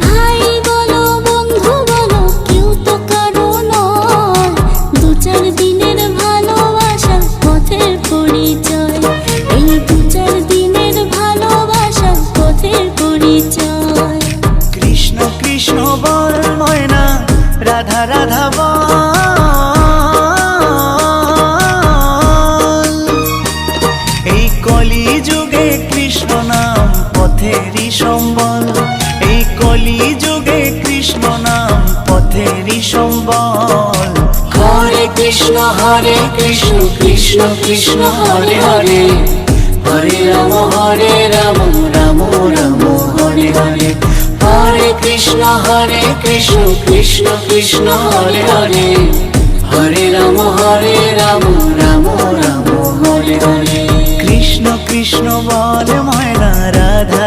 ভাই বলো বন্ধু বলো কেউ তো কারো নয়, দু চার দিনের ভালোবাসা পথের পরিচয়, এই দু চার দিনের ভালোবাসা পথের পরিচয়। কৃষ্ণ কৃষ্ণ বল ময়না, রাধা রাধা বল, এই কলি যুগে কৃষ্ণ নাম পথেরই সম্বল, এই কলি যুগে কৃষ্ণ নাম পথেরই সম্বল। হরে কৃষ্ণ কৃষ্ণ কৃষ্ণ হরে হরে, হরে রাম রাম রাম হরে হরে। হরে কৃষ্ণ কৃষ্ণ কৃষ্ণ হরে হরে, হরে রাম রাম রাম হরে হরে। কৃষ্ণ কৃষ্ণ বল ময়না, রাধা